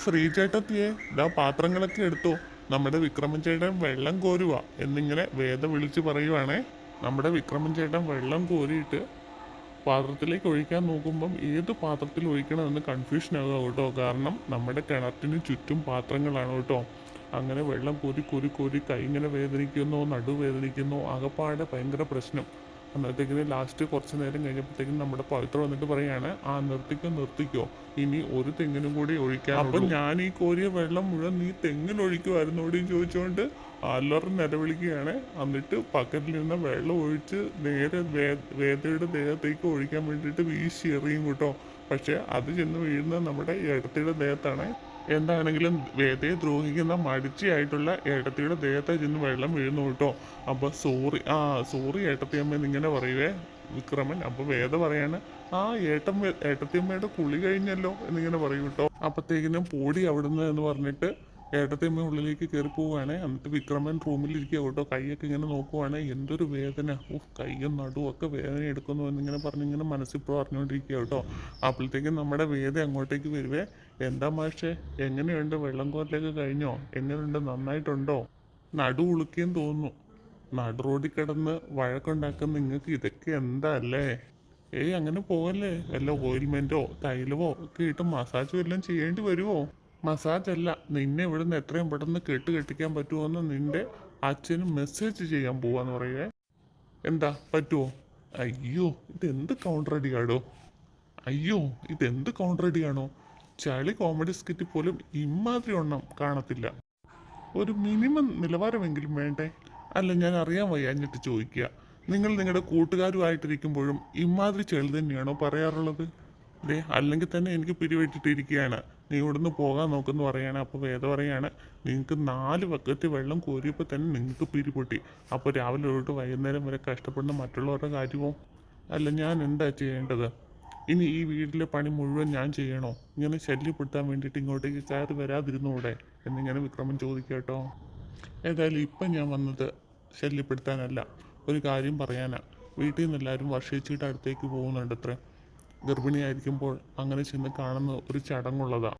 ശ്രീചേട്ടത്തിയെ ഇതാ പാത്രങ്ങളൊക്കെ എടുത്തോ, നമ്മുടെ വിക്രമൻ ചേട്ടൻ വെള്ളം കോരുക എന്നിങ്ങനെ വേദ വിളിച്ച് പറയുവാണേ. നമ്മുടെ വിക്രമൻ ചേട്ടൻ വെള്ളം കോരിയിട്ട് പാത്രത്തിലേക്ക് ഒഴിക്കാൻ നോക്കുമ്പം ഏത് പാത്രത്തിൽ ഒഴിക്കണമെന്ന് കൺഫ്യൂഷൻ ആകുക കേട്ടോ. കാരണം നമ്മുടെ കിണറ്റിന് ചുറ്റും പാത്രങ്ങളാണ് കേട്ടോ. അങ്ങനെ വെള്ളം കോരി കോരി കോരി കൈ ഇങ്ങനെ വേദനിക്കുന്നോ നടുവേദനിക്കുന്നോ ആകപ്പാടെ ഭയങ്കര പ്രശ്നം. അന്നത്തേക്കിന് ലാസ്റ്റ് കുറച്ച് നേരം കഴിഞ്ഞപ്പോഴത്തേക്കും നമ്മുടെ പവിത്ര വന്നിട്ട് പറയാണ്, ആ നിർത്തിക്കോ നിർത്തിക്കോ, ഇനി ഒരു തെങ്ങിനും കൂടി ഒഴിക്കാൻ. അപ്പം ഞാൻ ഈ കോരിയ വെള്ളം മുഴുവൻ നീ തെങ്ങിന് ഒഴിക്കുമായിരുന്നോടിയും ചോദിച്ചുകൊണ്ട് അല്ലറി നിലവിളിക്കുകയാണ്. എന്നിട്ട് പക്കറ്റിലിരുന്ന വെള്ളം ഒഴിച്ച് നേരെ വേദയുടെ ദേഹത്തേക്ക് ഒഴിക്കാൻ വേണ്ടിയിട്ട് വീശി എറിയും കേട്ടോ. പക്ഷെ അത് ചെന്ന് വീഴുന്നത് നമ്മുടെ ഏടത്തിയുടെ ദേഹത്താണ്. എന്താണെങ്കിലും വേദയെ ദ്രോഹിക്കുന്ന മടിച്ചിയായിട്ടുള്ള ഏട്ടത്തിയുടെ ദേഹത്തെ ചെന്ന് വെള്ളം വീഴുന്നു കേട്ടോ. അപ്പൊ സോറി, സോറി ഏട്ടത്തിയമ്മ എന്നിങ്ങനെ പറയുവേ വിക്രമൻ. അപ്പൊ വേദ പറയാണ്, ആ ഏട്ടത്തിയമ്മയുടെ കുളി കഴിഞ്ഞല്ലോ എന്നിങ്ങനെ പറയും കേട്ടോ. അപ്പത്തേക്കിനും പോടി അവിടുന്ന് എന്ന് പറഞ്ഞിട്ട് ഏട്ടത്തിയമ്മ ഉള്ളിലേക്ക് കയറി പോവുകയാണ്. എന്നിട്ട് വിക്രമൻ റൂമിലിരിക്കുക കേട്ടോ. കൈയൊക്കെ ഇങ്ങനെ നോക്കുവാണ്, എന്തൊരു വേദന, കൈയും നടുവും ഒക്കെ വേദന എടുക്കുന്നു എന്നിങ്ങനെ പറഞ്ഞിങ്ങനെ മനസ്സിപ്പോൾ പറഞ്ഞുകൊണ്ടിരിക്കുക കേട്ടോ. അപ്പോഴത്തേക്കും നമ്മുടെ വേദ അങ്ങോട്ടേക്ക് വരുവേ. എന്താ മാഷേ, എങ്ങനെയുണ്ട്, വെള്ളം കോരലൊക്കെ കഴിഞ്ഞോ, എങ്ങനെയുണ്ട്, നന്നായിട്ടുണ്ടോ? നടു ഉളുക്കിയെന്ന് തോന്നുന്നു. നടു റോഡിൽ കിടന്ന് വഴക്കുണ്ടാക്കുന്ന നിങ്ങൾക്ക് ഇതൊക്കെ എന്താ അല്ലേ? ഏയ് അങ്ങനെ പോകല്ലേ, വല്ല ഓയിൽമെന്റോ തൈലമോ ഒക്കെ ഇട്ട് മസാജ് വല്ലതും ചെയ്യേണ്ടി വരുമോ? മസാജ് അല്ല, നിന്നെ ഇവിടുന്ന് എത്രയും പെട്ടെന്ന് കെട്ടിക്കാൻ പറ്റുമോന്ന് നിന്റെ അച്ഛന് മെസ്സേജ് ചെയ്യാൻ പോവാന്ന് പറയുവേ. എന്താ പറ്റുമോ? അയ്യോ, ഇതെന്ത് കൗണ്ടറടിയാടോ, അയ്യോ ഇതെന്ത് കൗണ്ടറടിയാണോ. ചളി കോമഡി സ്കിറ്റ് പോലും ഇമാതിരി ഒന്നും കാണത്തില്ല. ഒരു മിനിമം നിലവാരമെങ്കിലും വേണ്ടേ? അല്ല, ഞാൻ അറിയാൻ വയ്യാഞ്ഞിട്ട് ചോദിക്കുക, നിങ്ങൾ നിങ്ങളുടെ കൂട്ടുകാരുമായിട്ടിരിക്കുമ്പോഴും ഇമാതിരി ചെളി തന്നെയാണോ പറയാറുള്ളത്? ദേ, അല്ലെങ്കിൽ തന്നെ എനിക്ക് പിരിവെട്ടിട്ടിരിക്കുകയാണ്, നീ ഇവിടുന്ന് പോകാൻ നോക്കുന്നു പറയാണ്. അപ്പോൾ വേദ പറയാണ്, നിങ്ങൾക്ക് 4 ബക്കറ്റ് വെള്ളം കോരിയപ്പോൾ തന്നെ നിങ്ങൾക്ക് പിരിപൊട്ടി. അപ്പോൾ രാവിലെ തൊട്ട് വൈകുന്നേരം വരെ കഷ്ടപ്പെടുന്ന മറ്റുള്ളവരുടെ കാര്യമോ? അല്ല, ഞാൻ എന്താ ചെയ്യേണ്ടത്? ഇനി ഈ വീട്ടിലെ പണി മുഴുവൻ ഞാൻ ചെയ്യണോ? ഇങ്ങനെ ശല്യപ്പെടുത്താൻ വേണ്ടിയിട്ട് ഇങ്ങോട്ടേക്ക് കയറി വരാതിരുന്നൂടെ എന്നിങ്ങനെ വിക്രമൻ ചോദിക്കട്ടോ. ഏതായാലും ഇപ്പം ഞാൻ വന്നത് ശല്യപ്പെടുത്താനല്ല, ഒരു കാര്യം പറയാനാ. വീട്ടിൽ നിന്ന് എല്ലാവരും വർഷിച്ചിട്ട് അടുത്തേക്ക് പോകുന്നുണ്ട് അത്ര. ഗർഭിണിയായിരിക്കുമ്പോൾ അങ്ങനെ ചെന്ന് കാണുന്ന ഒരു ചടങ്ങുള്ളതാ.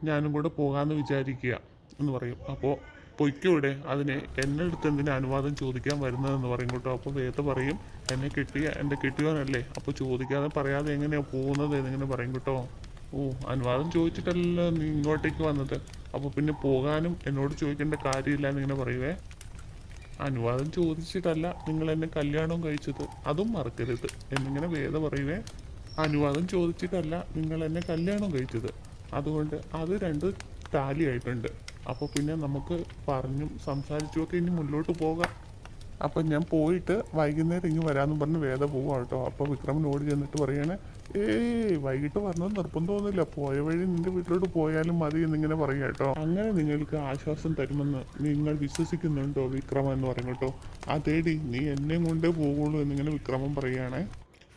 ഞാനും കൂടെ പോകാമെന്ന് വിചാരിക്കുക എന്ന് പറയും. അപ്പോൾ പൊയ്ക്കൂടെ, അതിനെ എന്നെ അടുത്ത് എന്തിനാ അനുവാദം ചോദിക്കാൻ വരുന്നതെന്ന് പറയും കേട്ടോ. അപ്പോൾ വേദ പറയും, എന്നെ കിട്ടിയ എൻ്റെ കിട്ടിയവനല്ലേ, അപ്പോൾ ചോദിക്കാതെ പറയാതെ എങ്ങനെയാണ് പോകുന്നത് എന്നിങ്ങനെ പറയും കേട്ടോ. ഓ, അനുവാദം ചോദിച്ചിട്ടല്ലോ നീ ഇങ്ങോട്ടേക്ക് വന്നത്, അപ്പോൾ പിന്നെ പോകാനും എന്നോട് ചോദിക്കേണ്ട കാര്യമില്ല എന്നിങ്ങനെ പറയുവേ. അനുവാദം ചോദിച്ചിട്ടല്ല നിങ്ങൾ എന്നെ കല്യാണവും കഴിച്ചത്, അതും മറക്കരുത് എന്നിങ്ങനെ വേദ പറയുവേ. അനുവാദം ചോദിച്ചിട്ടല്ല നിങ്ങൾ എന്നെ കല്യാണം കഴിച്ചത്, അതുകൊണ്ട് അത് രണ്ട് ടാലിയായിട്ടുണ്ട്. അപ്പോൾ പിന്നെ നമുക്ക് പറഞ്ഞും സംസാരിച്ചുമൊക്കെ ഇനി മുന്നോട്ട് പോകാം. അപ്പം ഞാൻ പോയിട്ട് വൈകുന്നേരം ഇങ്ങ് വരാമെന്ന് പറഞ്ഞ് വേദ പോവാം കേട്ടോ. അപ്പോൾ വിക്രമൻ ഓടി ചെന്നിട്ട് പറയാണ്, ഏയ് വൈകിട്ട് വന്നത് നിർബന്ധമൊന്നുമില്ല, പോയ വഴി നിന്റെ വീട്ടിലോട്ട് പോയാലും മതി എന്നിങ്ങനെ പറയാം കേട്ടോ. അങ്ങനെ നിങ്ങൾക്ക് ആശ്വാസം തരുമെന്ന് നിങ്ങൾ വിശ്വസിക്കുന്നുണ്ടോ വിക്രമൻ എന്ന് പറയും കേട്ടോ. അതേടി, നീ എന്നെയും കൊണ്ടേ പോകുള്ളൂ എന്നിങ്ങനെ വിക്രമൻ പറയുകയാണ്.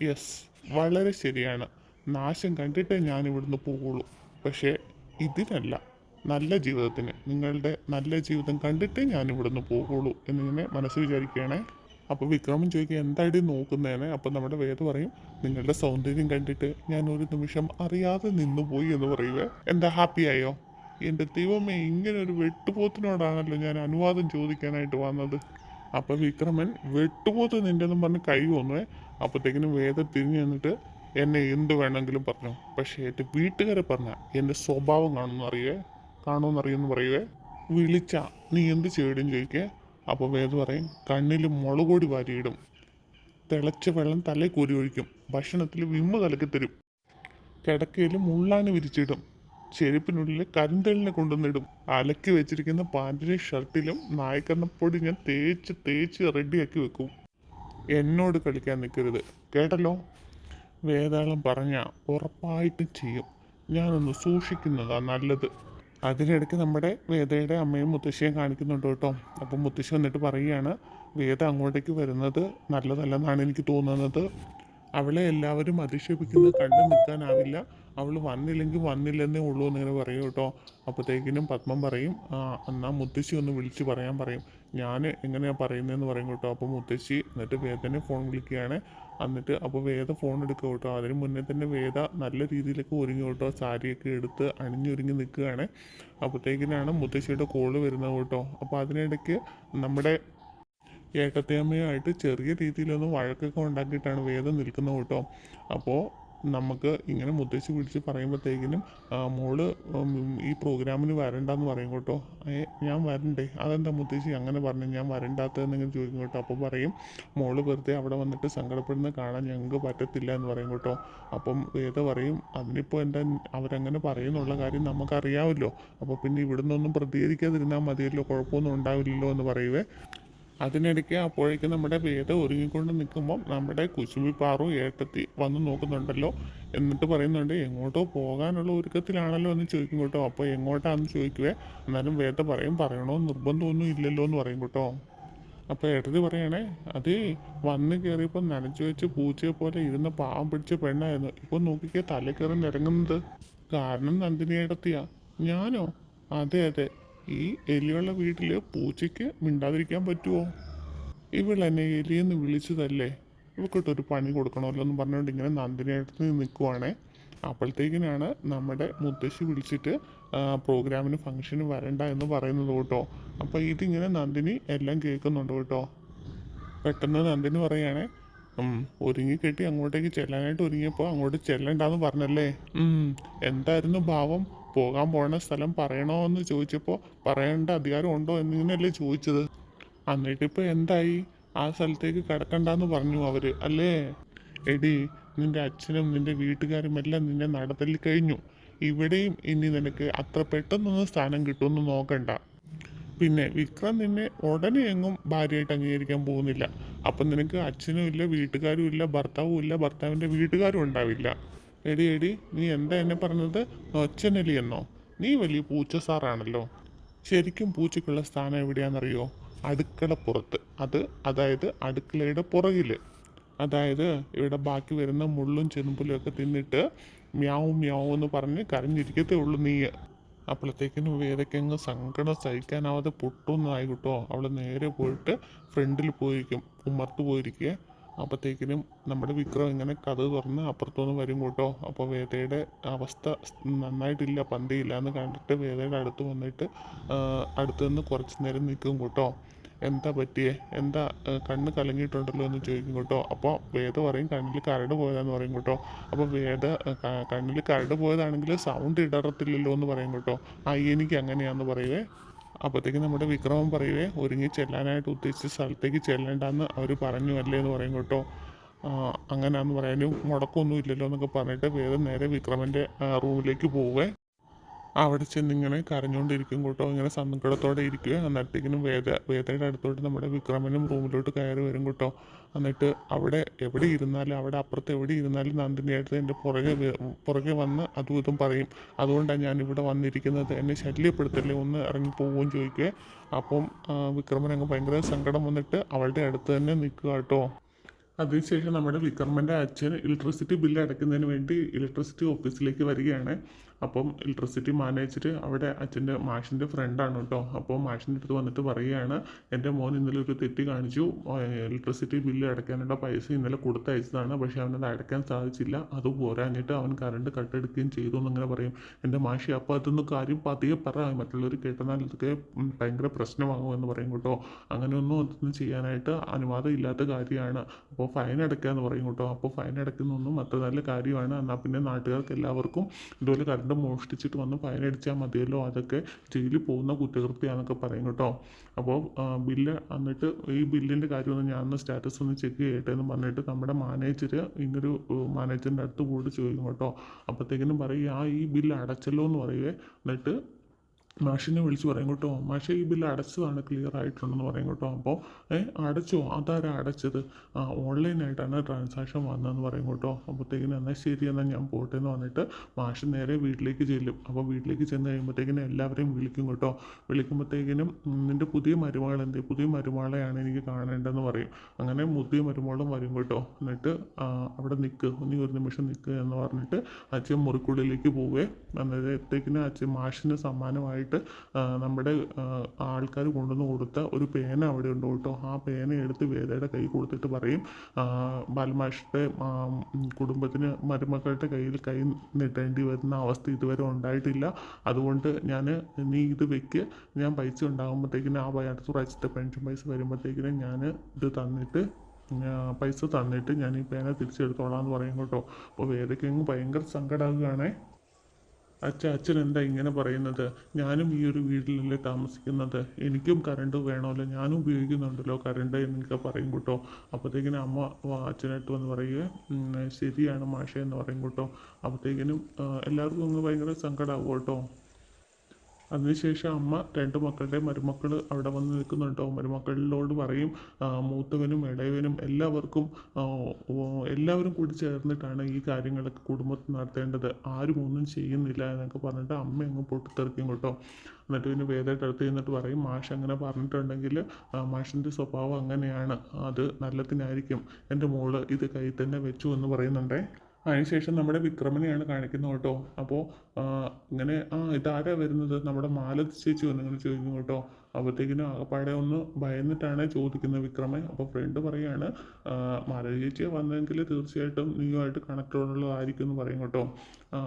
യെസ്, വളരെ ശരിയാണ്, നാശം കണ്ടിട്ടേ ഞാൻ ഇവിടുന്ന് പോകുള്ളൂ, പക്ഷേ ഇതിനല്ല, നല്ല ജീവിതത്തിന്, നിങ്ങളുടെ നല്ല ജീവിതം കണ്ടിട്ടേ ഞാൻ ഇവിടുന്ന് പോകുള്ളൂ എന്നിങ്ങനെ മനസ്സ് വിചാരിക്കുകയാണേ. അപ്പോൾ വിക്രമൻ ചോദിക്കുക, എന്തായിട്ട് നോക്കുന്നേനെ? അപ്പം നമ്മുടെ വേദ പറയും, നിങ്ങളുടെ സൗന്ദര്യം കണ്ടിട്ട് ഞാൻ ഒരു നിമിഷം അറിയാതെ നിന്നുപോയി എന്ന് പറയുക. എന്താ, ഹാപ്പിയായോ? എൻ്റെ ദൈവമേ, ഇങ്ങനെ ഒരു വെട്ടുപോത്തിനോടാണല്ലോ ഞാൻ അനുവാദം ചോദിക്കാനായിട്ട് വന്നത്. അപ്പോൾ വിക്രമൻ, വെട്ടുപോത്ത് നിൻ്റെന്നും പറഞ്ഞ് കൈ കൊന്നുവേ. അപ്പോഴത്തേക്കിനും വേദ തിരിഞ്ഞു നിന്നിട്ട്, എന്നെ എന്ത് വേണമെങ്കിലും പറഞ്ഞു, പക്ഷേ എൻ്റെ വീട്ടുകാരെ പറഞ്ഞാൽ എൻ്റെ സ്വഭാവം കാണുമെന്നറിയുമെന്ന് പറയുവേ. വിളിച്ച നീ എന്ത് ചെയ്യടും ചോദിക്കേ. അപ്പോൾ വേദ പറയും, കണ്ണിൽ മുളകൊടി വാരിയിടും, തിളച്ച വെള്ളം തലേ കോരി ഒഴിക്കും, ഭക്ഷണത്തിൽ വിമ്മ കലക്കി തരും, കിടക്കയിൽ മുള്ളാന് വിരിച്ചിടും, ചെരുപ്പിനുള്ളിൽ കരിന്തലിനെ കൊണ്ടുവന്നിടും, അലക്കി വെച്ചിരിക്കുന്ന പാൻറ്റിലും ഷർട്ടിലും നായ്ക്കണ്ണപ്പൊടി ഞാൻ തേച്ച് തേച്ച് റെഡിയാക്കി വെക്കും. എന്നോട് കളിക്കാൻ നിൽക്കരുത്, കേട്ടല്ലോ? വേതാളം പറഞ്ഞാൽ ഉറപ്പായിട്ടും ചെയ്യും, ഞാനൊന്ന് സൂക്ഷിക്കുന്നതാ നല്ലത്. അതിനിടയ്ക്ക് നമ്മുടെ വേദയുടെ അമ്മയും മുത്തശ്ശിയും കാണിക്കുന്നുണ്ട് കേട്ടോ. അപ്പം മുത്തശ്ശി വന്നിട്ട് പറയുകയാണ്, വേദ അങ്ങോട്ടേക്ക് വരുന്നത് നല്ലതല്ലെന്നാണ് എനിക്ക് തോന്നുന്നത്, അവളെ എല്ലാവരും അധിക്ഷേപിക്കുന്നത് കണ്ടു നിൽക്കാനാവില്ല, അവൾ വന്നില്ലെങ്കിൽ വന്നില്ലെന്നേ ഉള്ളൂ എന്നിങ്ങനെ പറയും കേട്ടോ. അപ്പോഴത്തേക്കിനും പത്മം പറയും, എന്നാൽ മുത്തശ്ശി ഒന്ന് വിളിച്ച് പറയാൻ പറയും. ഞാൻ എങ്ങനെയാണ് പറയുന്നതെന്ന് പറയും കേട്ടോ. അപ്പോൾ മുത്തശ്ശി എന്നിട്ട് വേദനെ ഫോൺ വിളിക്കുകയാണ്. എന്നിട്ട് അപ്പോൾ വേദ ഫോൺ എടുക്കുക കേട്ടോ. അതിന് മുന്നേ തന്നെ വേദ നല്ല രീതിയിലൊക്കെ ഒരുങ്ങി കേട്ടോ, സാരിയൊക്കെ എടുത്ത് അണിഞ്ഞൊരുങ്ങി നിൽക്കുകയാണ്. അപ്പോഴത്തേക്കിനാണ് മുത്തശ്ശിയുടെ കോള് വരുന്നത് കേട്ടോ. അപ്പോൾ അതിനിടയ്ക്ക് നമ്മുടെ ഏട്ടത്തിയമ്മയുമായിട്ട് ചെറിയ രീതിയിലൊന്ന് വഴക്കൊക്കെ ഉണ്ടാക്കിയിട്ടാണ് വേദം നിൽക്കുന്നത് കേട്ടോ. അപ്പോൾ നമുക്ക് ഇങ്ങനെ മുത്തശ്ശി വിളിച്ച് പറയുമ്പോഴത്തേക്കിനും മോള് ഈ പ്രോഗ്രാമിന് വരണ്ടെന്ന് പറയും കേട്ടോ. ഞാൻ വരണ്ടേ, അതെന്താ മുത്തശ്ശി അങ്ങനെ പറഞ്ഞു, ഞാൻ വരണ്ടാത്തതെന്നിങ്ങനെ ചോദിക്കും കേട്ടോ. അപ്പോൾ പറയും, മോള് വെറുതെ അവിടെ വന്നിട്ട് സങ്കടപ്പെടുന്നത് കാണാൻ ഞങ്ങൾക്ക് പറ്റത്തില്ല എന്ന് പറയും കേട്ടോ. അപ്പം വേദ പറയും, അതിനിപ്പോൾ എന്താ അവരങ്ങനെ പറയുന്നുള്ള കാര്യം നമുക്കറിയാമല്ലോ, അപ്പോൾ പിന്നെ ഇവിടെ നിന്നൊന്നും പ്രതികരിക്കാതിരുന്നാൽ മതിയല്ലോ, കുഴപ്പമൊന്നും ഉണ്ടാവില്ലല്ലോ എന്ന് പറയുവേ. അതിനിടയ്ക്ക് അപ്പോഴേക്കും നമ്മുടെ വേദ ഒരുങ്ങിക്കൊണ്ട് നിൽക്കുമ്പം നമ്മുടെ കുശുമ്പി പാറു ഏട്ടത്തി വന്ന് നോക്കുന്നുണ്ടല്ലോ. എന്നിട്ട് പറയുന്നുണ്ട്, എങ്ങോട്ടോ പോകാനുള്ള ഒരുക്കത്തിലാണല്ലോ എന്ന് ചോദിക്കും കേട്ടോ. അപ്പോൾ എങ്ങോട്ടാണെന്ന് ചോദിക്കുവേ. എന്നാലും വേദ പറയും, പറയണോ നിർബന്ധമൊന്നും ഇല്ലല്ലോ എന്ന് പറയും കേട്ടോ. അപ്പോൾ ഏട്ടത്തി പറയണേ, അത് വന്ന് കയറിയപ്പോൾ നനച്ചു വെച്ച് പൂച്ചയെ പോലെ ഇരുന്ന പാവം പിടിച്ച പെണ്ണായിരുന്നു, ഇപ്പോൾ നോക്കിക്കേ തല കയറി നിരങ്ങുന്നത്. കാരണം നന്ദിനി ഏട്ടത്തിയാ. ഞാനോ? അതെ അതെ, ഈ എലിയുള്ള വീട്ടിൽ പൂച്ചയ്ക്ക് മിണ്ടാതിരിക്കാൻ പറ്റുമോ? ഇവളെന്നെ എലിയെന്ന് വിളിച്ചതല്ലേ, ഇവക്കിട്ടൊരു പണി കൊടുക്കണമല്ലോ എന്ന് പറഞ്ഞുകൊണ്ട് ഇങ്ങനെ നന്ദിനിയടുത്ത് നിൽക്കുവാണേ. അപ്പോഴത്തേക്കിനാണ് നമ്മുടെ മുത്തശ്ശി വിളിച്ചിട്ട് പ്രോഗ്രാമിന് ഫംഗ്ഷന് വരണ്ട എന്ന് പറയുന്നത് കേട്ടോ. അപ്പോൾ ഇതിങ്ങനെ നന്ദിനി എല്ലാം കേൾക്കുന്നുണ്ട് കേട്ടോ. പെട്ടെന്ന് നന്ദിനി പറയുകയാണെ, ഒരുങ്ങിക്കെട്ടി അങ്ങോട്ടേക്ക് ചെല്ലാനായിട്ട് ഒരുങ്ങിയപ്പോൾ അങ്ങോട്ട് ചെല്ലണ്ടെന്ന് പറഞ്ഞല്ലേ. എന്തായിരുന്നു ഭാവം? പോകാൻ പോണ സ്ഥലം പറയണോ എന്ന് ചോദിച്ചപ്പോൾ പറയേണ്ട അധികാരം ഉണ്ടോ എന്നിങ്ങനെയല്ലേ ചോദിച്ചത്. എന്നിട്ടിപ്പോൾ എന്തായി? ആ സ്ഥലത്തേക്ക് കിടക്കണ്ടെന്ന് പറഞ്ഞു അവർ അല്ലേ? എടി, നിന്റെ അച്ഛനും നിന്റെ വീട്ടുകാരും എല്ലാം നിന്നെ നടത്തൽ കഴിഞ്ഞു. ഇവിടെയും ഇനി നിനക്ക് അത്ര പെട്ടെന്നൊന്നും സ്ഥാനം കിട്ടുമെന്ന് നോക്കണ്ട. പിന്നെ വിക്രം നിന്നെ ഉടനെ എങ്ങും ഭാര്യയായിട്ട് അംഗീകരിക്കാൻ പോകുന്നില്ല. അപ്പം നിനക്ക് അച്ഛനും ഇല്ല, വീട്ടുകാരും ഇല്ല, ഭർത്താവും ഇല്ല, ഭർത്താവിൻ്റെ വീട്ടുകാരും ഉണ്ടാവില്ല. എടി എടി, നീ എന്താ എന്നെ പറഞ്ഞത്? ഒച്ചനലി എന്നോ? നീ വലിയ പൂച്ച സാറാണല്ലോ. ശരിക്കും പൂച്ചയ്ക്കുള്ള സ്ഥാനം എവിടെയാണെന്നറിയോ? അടുക്കളപ്പുറത്ത്. അതായത് അടുക്കളയുടെ പുറകിൽ. അതായത് ഇവിടെ ബാക്കി വരുന്ന മുള്ളും ചെറുമ്പലും ഒക്കെ തിന്നിട്ട് മ്യാവും മ്യാവും എന്ന് പറഞ്ഞ് കരഞ്ഞിരിക്കത്തേ ഉള്ളൂ നീ. അപ്പോഴത്തേക്കിനും വേദയ്ക്കങ്ങ് സങ്കടം സഹിക്കാനാവാതെ പൊട്ടുമെന്നായി കേട്ടോ. അവൾ നേരെ പോയിട്ട് ഫ്രണ്ടിൽ പോയിരിക്കും, ഉമ്മർത്ത് പോയിരിക്കുക. അപ്പോഴത്തേക്കിനും നമ്മുടെ വിക്രം ഇങ്ങനെ കഥ തുറന്ന് അപ്പുറത്തുനിന്ന് വരും കേട്ടോ. അപ്പോൾ വേദയുടെ അവസ്ഥ നന്നായിട്ടില്ല, പന്തിയില്ല എന്ന് കണ്ടിട്ട് വേദയുടെ അടുത്ത് വന്നിട്ട് അടുത്ത് നിന്ന് കുറച്ച് നേരം നിൽക്കും കേട്ടോ. എന്താ പറ്റിയേ, എന്താ കണ്ണ് കലങ്ങിയിട്ടുണ്ടല്ലോ എന്ന് ചോദിക്കും കേട്ടോ. അപ്പോൾ വേദ പറയും, കണ്ണിൽ കരട് പോയതാന്ന് പറയും കേട്ടോ. അപ്പോൾ വേദ കണ്ണിൽ കരട് പോയതാണെങ്കിൽ സൗണ്ട് ഇടറത്തില്ലല്ലോ എന്ന് പറയും കേട്ടോ. എനിക്ക് അങ്ങനെയാന്ന് പറയുവേ. അപ്പോഴത്തേക്ക് നമ്മുടെ വിക്രമം പറയുവേ, ഒരുങ്ങി ചെല്ലാനായിട്ട് ഉദ്ദേശിച്ച സ്ഥലത്തേക്ക് ചെല്ലണ്ടെന്ന് അവർ പറഞ്ഞു അല്ലേ എന്ന് പറയും കേട്ടോ. അങ്ങനെയാന്ന് പറയാനും മുടക്കമൊന്നും ഇല്ലല്ലോ എന്നൊക്കെ പറഞ്ഞിട്ട് വേദം നേരെ വിക്രമൻ്റെ റൂമിലേക്ക് പോവേ. അവിടെ ചെന്നിങ്ങനെ കരഞ്ഞുകൊണ്ടിരിക്കും കേട്ടോ. ഇങ്ങനെ സങ്കടത്തോടെ ഇരിക്കുക. എന്നിട്ടേക്കിനും വേദയുടെ അടുത്തോട്ട് നമ്മുടെ വിക്രമനും റൂമിലോട്ട് കയറി വരും കേട്ടോ. എന്നിട്ട് അവിടെ എവിടെ ഇരുന്നാലും, അവിടെ അപ്പുറത്ത് എവിടെ ഇരുന്നാലും നന്ദിനിയായിട്ട് എൻ്റെ പുറകെ വന്ന് അതും ഇതും പറയും. അതുകൊണ്ടാണ് ഞാൻ ഇവിടെ വന്നിരിക്കുന്നത്, എന്നെ ശല്യപ്പെടുത്തല്ലേ, ഒന്ന് ഇറങ്ങി പോവുകയും ചോദിക്കുക. അപ്പം വിക്രമൻ അങ്ങ് ഭയങ്കര സങ്കടം വന്നിട്ട് അവളുടെ അടുത്ത് തന്നെ നിൽക്കുക കേട്ടോ. അതിനുശേഷം നമ്മുടെ വിക്രമൻ്റെ അച്ഛൻ ഇലക്ട്രിസിറ്റി ബില്ല് അടയ്ക്കുന്നതിന് വേണ്ടി ഇലക്ട്രിസിറ്റി ഓഫീസിലേക്ക് വരികയാണ്. അപ്പം ഇലക്ട്രിസിറ്റി മാനേജർ അവിടെ അച്ഛൻ്റെ മാഷിൻ്റെ ഫ്രണ്ടാണ് കേട്ടോ. അപ്പോൾ മാഷിൻ്റെ അടുത്ത് വന്നിട്ട് പറയുകയാണ്, എൻ്റെ മോൻ ഇന്നലെ ഒരു തെറ്റ് കാണിച്ചു, ഇലക്ട്രിസിറ്റി ബില്ല് അടയ്ക്കാനുള്ള പൈസ ഇന്നലെ കൊടുത്തയച്ചതാണ്, പക്ഷേ അവനത് അടയ്ക്കാൻ സാധിച്ചില്ല, അത് പോരാഞ്ഞിട്ട് അവൻ കറണ്ട് കട്ടെടുക്കുകയും ചെയ്തു എന്നിങ്ങനെ പറയും. എൻ്റെ മാഷി, അപ്പോൾ അതൊന്നും കാര്യം പതിയെ പറ, മറ്റുള്ളവർ കേട്ടെന്നാൽ ഇതൊക്കെ ഭയങ്കര പ്രശ്നമാകുമെന്ന് പറയും കേട്ടോ. അങ്ങനെയൊന്നും അതൊന്നും ചെയ്യാനായിട്ട് അനുവാദം ഇല്ലാത്ത കാര്യമാണ്, അപ്പോൾ ഫൈൻ അടയ്ക്കാമെന്ന് പറയും കേട്ടോ. അപ്പോൾ ഫൈൻ അടയ്ക്കുന്നതൊന്നും അത്ര നല്ല കാര്യമാണ്, എന്നാൽ പിന്നെ നാട്ടുകാർക്ക് എല്ലാവർക്കും ഇതുപോലെ കറണ്ട് മോഷ്ടിച്ചിട്ട് വന്ന് ഫൈൻ അടിച്ചാൽ മതിയല്ലോ, അതൊക്കെ ജയിലിൽ പോകുന്ന കുറ്റകൃത്യമാണെന്നൊക്കെ പറയും കേട്ടോ. അപ്പോൾ ബില്ല് എന്നിട്ട് ഈ ബില്ലിൻ്റെ കാര്യമൊന്നും ഞാനൊന്ന് സ്റ്റാറ്റസ് ഒന്ന് ചെക്ക് ചെയ്യട്ടെ എന്ന് പറഞ്ഞിട്ട് നമ്മുടെ മാനേജർ ഇന്നൊരു മാനേജറിൻ്റെ അടുത്ത് പോയിട്ട് ചോദിക്കും കേട്ടോ. അപ്പോഴത്തേക്കിനും പറയും, ഈ ബില്ല് അടച്ചല്ലോ എന്ന് പറയുവേ. എന്നിട്ട് മാഷിനെ വിളിച്ച് പറയും കേട്ടോ, മാഷെ ഈ ബില്ല് അടച്ചതാണ്, ക്ലിയർ ആയിട്ടുണ്ടെന്ന് പറയും കേട്ടോ. അപ്പോൾ അടച്ചോ, അതാരാ അടച്ചത്? ഓൺലൈനായിട്ടാണ് ട്രാൻസാക്ഷൻ വന്നതെന്ന് പറയും കേട്ടോ. അപ്പോഴത്തേക്കിനും എന്നാൽ ശരി, എന്നാൽ ഞാൻ പോട്ടെ എന്ന് പറഞ്ഞിട്ട് മാഷ് നേരെ വീട്ടിലേക്ക് ചെല്ലും. അപ്പോൾ വീട്ടിലേക്ക് ചെന്ന് കഴിയുമ്പോഴത്തേക്കിനും എല്ലാവരെയും വിളിക്കും കേട്ടോ. വിളിക്കുമ്പോഴത്തേക്കിനും നിൻ്റെ പുതിയ മരുമകൾ എന്തേ, പുതിയ മരുമകളെയാണ് എനിക്ക് കാണേണ്ടതെന്ന് പറയും. അങ്ങനെ പുതിയ മരുമകളും വരും കേട്ടോ. എന്നിട്ട് അവിടെ നിൽക്ക്, നീ ഒരു നിമിഷം നിൽക്കുക എന്ന് പറഞ്ഞിട്ട് അച്ഛൻ മുറിക്കുള്ളിലേക്ക് പോവുകയെ. അന്നേരത്തേക്കിന് അച്ഛൻ മാഷിന് സമ്മാനമായിട്ട് നമ്മുടെ ആൾക്കാർ കൊണ്ടുവന്ന് കൊടുത്ത ഒരു പേന അവിടെ ഉണ്ട് കേട്ടോ. ആ പേന എടുത്ത് വേദയുടെ കൈ കൊടുത്തിട്ട് പറയും, ബാലമാഷിൻ്റെ കുടുംബത്തിന് മരുമക്കളുടെ കയ്യിൽ കൈ നീട്ടേണ്ടി വരുന്ന അവസ്ഥ ഇതുവരെ ഉണ്ടായിട്ടില്ല. അതുകൊണ്ട് നീ ഇത് വെക്ക്, ഞാൻ പൈസ ഉണ്ടാകുമ്പോഴത്തേക്കിനും അടുത്ത പ്രാവശ്യത്തെ പെൻഷൻ പൈസ വരുമ്പോഴത്തേക്കിനും ഞാൻ ഇത് തന്നിട്ട് പൈസ തന്നിട്ട് ഞാൻ ഈ പേന തിരിച്ചെടുത്തോളാം എന്ന് പറയും കേട്ടോ. അപ്പോൾ വേദയ്ക്ക് ഭയങ്കര സങ്കടമാകുകയാണേ. അച്ഛൻ എന്താ ഇങ്ങനെ പറയുന്നത്? ഞാനും ഈ ഒരു വീട്ടിലല്ലേ താമസിക്കുന്നത്, എനിക്കും കറണ്ട് വേണമല്ലോ, ഞാനും ഉപയോഗിക്കുന്നുണ്ടല്ലോ കറണ്ട് എന്നൊക്കെ പറയും കേട്ടോ. അപ്പോഴത്തേക്കിനും അമ്മ അച്ഛനായിട്ട് വന്ന് പറയുക, ശരിയാണ് മാഷേ എന്ന് പറയും കേട്ടോ. അപ്പോഴത്തേക്കിനും എല്ലാവർക്കും ഭയങ്കര സങ്കടമാകും കേട്ടോ. അതിനുശേഷം അമ്മ രണ്ട് മക്കളുടെ മരുമക്കൾ അവിടെ വന്ന് നിൽക്കുന്നുണ്ടോ. മരുമക്കളിലോട് പറയും, മൂത്തവനും ഇളയവനും എല്ലാവരും കൂടി ചേർന്നിട്ടാണ് ഈ കാര്യങ്ങളൊക്കെ കുടുംബത്തിൽ നടത്തേണ്ടത്, ആരും ഒന്നും ചെയ്യുന്നില്ല എന്നൊക്കെ പറഞ്ഞിട്ട് അമ്മ അങ്ങ് പൊട്ടിത്തെറിക്കും കേട്ടോ. എന്നിട്ട് പിന്നെ വേദയുടെ അടുത്ത് ചെന്നിട്ട് പറയും, മാഷ് അങ്ങനെ പറഞ്ഞിട്ടുണ്ടെങ്കിൽ മാഷിൻ്റെ സ്വഭാവം അങ്ങനെയാണ്, അത് നല്ലതിനായിരിക്കും, എൻ്റെ മോള് ഇത് കയ്യിൽ തന്നെ വെച്ചു എന്ന് പറയുന്നുണ്ടേ. അതിനുശേഷം നമ്മുടെ വിക്രമനെയാണ് കാണിക്കുന്നത് കേട്ടോ. അപ്പോൾ ഇങ്ങനെ ഇതാരാ വരുന്നത്, നമ്മുടെ മാലതി ചേച്ചി വന്നിങ്ങനെ ചോദിക്കും കേട്ടോ. അപ്പോഴത്തേക്കിനും ആകപ്പാടെ ഒന്ന് ഭയന്നിട്ടാണ് ചോദിക്കുന്നത് വിക്രമൻ. അപ്പോൾ ഫ്രണ്ട് പറയാണ്, മാലതി ചേച്ചി വന്നെങ്കിൽ തീർച്ചയായിട്ടും നീയുമായിട്ട് കണക്റ്റുള്ളതായിരിക്കും എന്ന് പറയും കേട്ടോ.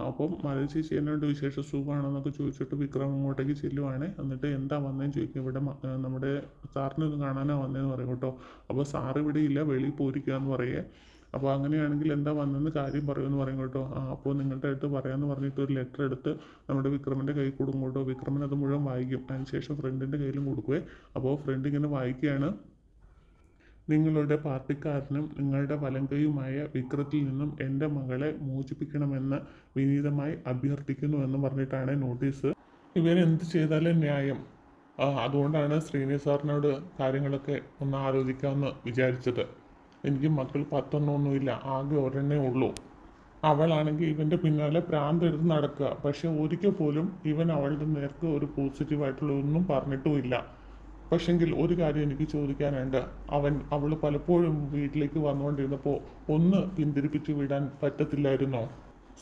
അപ്പം മാലതി ചേച്ചി എന്നോട് വിശേഷ സുഖമാണെന്നൊക്കെ ചോദിച്ചിട്ട് വിക്രം അങ്ങോട്ടേക്ക് ചെല്ലുവാണ്. എന്നിട്ട് എന്താ വന്നതെന്ന് ചോദിക്കും. ഇവിടെ നമ്മുടെ സാറിനെ ഒന്ന് കാണാനാണ് വന്നതെന്ന് പറയും കേട്ടോ. അപ്പോൾ സാറ് ഇവിടെ ഇല്ല, വെളിയിൽ പോയിരിക്കുക എന്ന് പറയേ. അപ്പോൾ അങ്ങനെയാണെങ്കിൽ എന്താ വന്നെന്ന് കാര്യം പറയുമെന്ന് പറയും കേട്ടോ. അപ്പോൾ നിങ്ങളുടെ അടുത്ത് പറയാമെന്ന് പറഞ്ഞിട്ട് ഒരു ലെറ്റർ എടുത്ത് നമ്മുടെ വിക്രമിൻ്റെ കയ്യിൽ കൊടുക്കും കേട്ടോ. വിക്രമൻ അത് മുഴുവൻ വായിക്കും. അതിനുശേഷം ഫ്രണ്ടിൻ്റെ കയ്യിലും കൊടുക്കുവേ. അപ്പോൾ ഫ്രണ്ട് ഇങ്ങനെ വായിക്കുകയാണ്, നിങ്ങളുടെ പാർട്ടിക്കാരനും നിങ്ങളുടെ വലങ്കയുമായ വിക്രത്തിൽ നിന്നും എൻ്റെ മകളെ മോചിപ്പിക്കണമെന്ന് വിനീതമായി അഭ്യർത്ഥിക്കുന്നു എന്ന് പറഞ്ഞിട്ടാണ് നോട്ടീസ്. ഇവരെന്ത് ചെയ്താലും ന്യായം, അതുകൊണ്ടാണ് ശ്രീനിവാസ് സാറിനോട് കാര്യങ്ങളൊക്കെ ഒന്ന് ആലോചിക്കാമെന്ന് വിചാരിച്ചത്. എനിക്ക് മക്കൾ 10 ആകെ ഒരെണ്ണേ ഉള്ളൂ. അവളാണെങ്കിൽ ഇവൻ്റെ പിന്നാലെ പ്രാന്തെടുത്ത് നടക്കുക. പക്ഷെ ഒരിക്കൽ പോലും ഇവൻ അവളുടെ നേർക്ക് ഒരു പോസിറ്റീവായിട്ടുള്ള ഒന്നും പറഞ്ഞിട്ടുമില്ല. പക്ഷെങ്കിൽ ഒരു കാര്യം എനിക്ക് ചോദിക്കാനുണ്ട്, അവൾ പലപ്പോഴും വീട്ടിലേക്ക് വന്നുകൊണ്ടിരുന്നപ്പോൾ ഒന്ന് പിന്തിരിപ്പിച്ച് വിടാൻ പറ്റത്തില്ലായിരുന്നോ?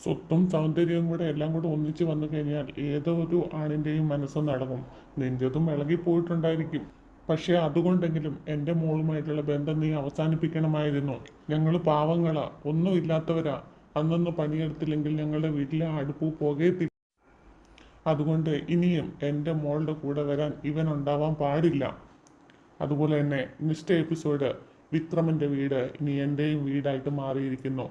സ്വത്തും സൗന്ദര്യവും കൂടെ എല്ലാം കൂടെ ഒന്നിച്ച് വന്നു കഴിഞ്ഞാൽ ഏതോ ഒരു ആണിൻ്റെയും മനസ്സ് നടക്കും. നിൻ്റെതും ഇളകിപ്പോയിട്ടുണ്ടായിരിക്കും. പക്ഷേ അതുകൊണ്ടെങ്കിലും എൻ്റെ മോളുമായിട്ടുള്ള ബന്ധം നീ അവസാനിപ്പിക്കണമായിരുന്നു. ഞങ്ങൾ പാവങ്ങളാ, ഒന്നുമില്ലാത്തവരാ. അന്നൊന്ന് പണിയെടുത്തില്ലെങ്കിൽ ഞങ്ങളുടെ വീട്ടിലെ അടുപ്പ് പുകയത്തില്ല. അതുകൊണ്ട് ഇനിയും എൻ്റെ മോളുടെ കൂടെ വരാൻ ഇവൻ ഉണ്ടാവാൻ പാടില്ല. അതുപോലെ തന്നെ നെക്സ്റ്റ് എപ്പിസോഡ് വിക്രമൻ്റെ വീട് ഇനി എൻ്റെയും വീടായിട്ട് മാറിയിരിക്കുന്നു.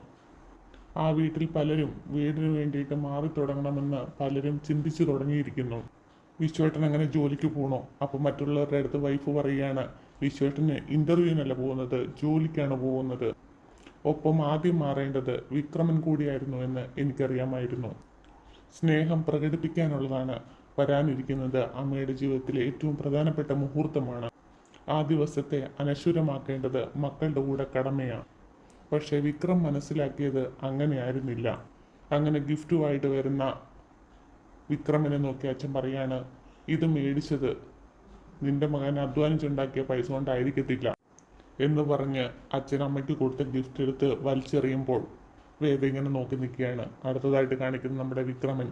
ആ വീട്ടിൽ പലരും വീടിന് വേണ്ടിയിട്ട് മാറി തുടങ്ങണമെന്ന് പലരും ചിന്തിച്ചു തുടങ്ങിയിരിക്കുന്നു. വിശ്വേട്ടൻ അങ്ങനെ ജോലിക്ക് പോകണോ? അപ്പം മറ്റുള്ളവരുടെ അടുത്ത് വൈഫ് പറയുകയാണ്, വിശ്വേട്ടന് ഇൻ്റർവ്യൂവിനല്ല പോകുന്നത്, ജോലിക്കാണ് പോകുന്നത്. ഒപ്പം ആദ്യം മാറേണ്ടത് വിക്രമൻ കൂടിയായിരുന്നു എന്ന് എനിക്കറിയാമായിരുന്നു. സ്നേഹം പ്രകടിപ്പിക്കാനുള്ളതാണ് വരാനിരിക്കുന്നത്. അമ്മയുടെ ജീവിതത്തിലെ ഏറ്റവും പ്രധാനപ്പെട്ട മുഹൂർത്തമാണ്. ആ ദിവസത്തെ അനശ്വരമാക്കേണ്ടത് മക്കളുടെ കൂടെ കടമയാണ്. പക്ഷേ വിക്രം മനസ്സിലാക്കിയത് അങ്ങനെയായിരുന്നില്ല. അങ്ങനെ ഗിഫ്റ്റുമായിട്ട് വരുന്ന വിക്രമിനെ നോക്കി അച്ഛൻ പറയാണ്, ഇത് മേടിച്ചത് നിന്റെ മകൻ അധ്വാനിച്ചുണ്ടാക്കിയ പൈസ കൊണ്ടായിരിക്കത്തില്ല എന്ന് പറഞ്ഞ് അച്ഛൻ അമ്മയ്ക്ക് കൊടുത്ത ഗിഫ്റ്റ് എടുത്ത് വലിച്ചെറിയുമ്പോൾ വേദ ഇങ്ങനെ നോക്കി നിൽക്കുകയാണ്. അടുത്തതായിട്ട് കാണിക്കുന്നത് നമ്മുടെ വിക്രമൻ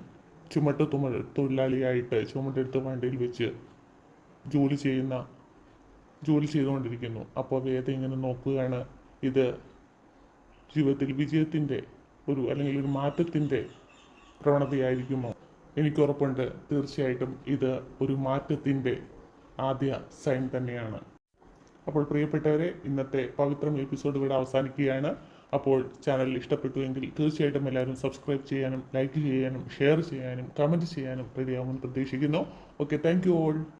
തൊഴിലാളിയായിട്ട് ചുമട്ടെടുത്ത് വണ്ടിയിൽ വെച്ച് ജോലി ചെയ്തുകൊണ്ടിരിക്കുന്നു. അപ്പോൾ വേദ ഇങ്ങനെ നോക്കുകയാണ്. ഇത് ജീവിതത്തിൽ വിജയത്തിൻ്റെ അല്ലെങ്കിൽ ഒരു മാറ്റത്തിൻ്റെ പ്രവണതയായിരിക്കുമോ? എനിക്കുറപ്പുണ്ട്, തീർച്ചയായിട്ടും ഇത് ഒരു മാറ്റത്തിൻ്റെ ആദ്യ സൈൻ തന്നെയാണ്. അപ്പോൾ പ്രിയപ്പെട്ടവരെ, ഇന്നത്തെ പവിത്രം എപ്പിസോഡ് ഇവിടെ അവസാനിക്കുകയാണ്. അപ്പോൾ ചാനൽ ഇഷ്ടപ്പെട്ടുവെങ്കിൽ തീർച്ചയായിട്ടും എല്ലാവരും സബ്സ്ക്രൈബ് ചെയ്യാനും ലൈക്ക് ചെയ്യാനും ഷെയർ ചെയ്യാനും കമൻറ്റ് ചെയ്യാനും റെഡിയാവുമെന്ന് പ്രതീക്ഷിക്കുന്നു. Okay, thank you all.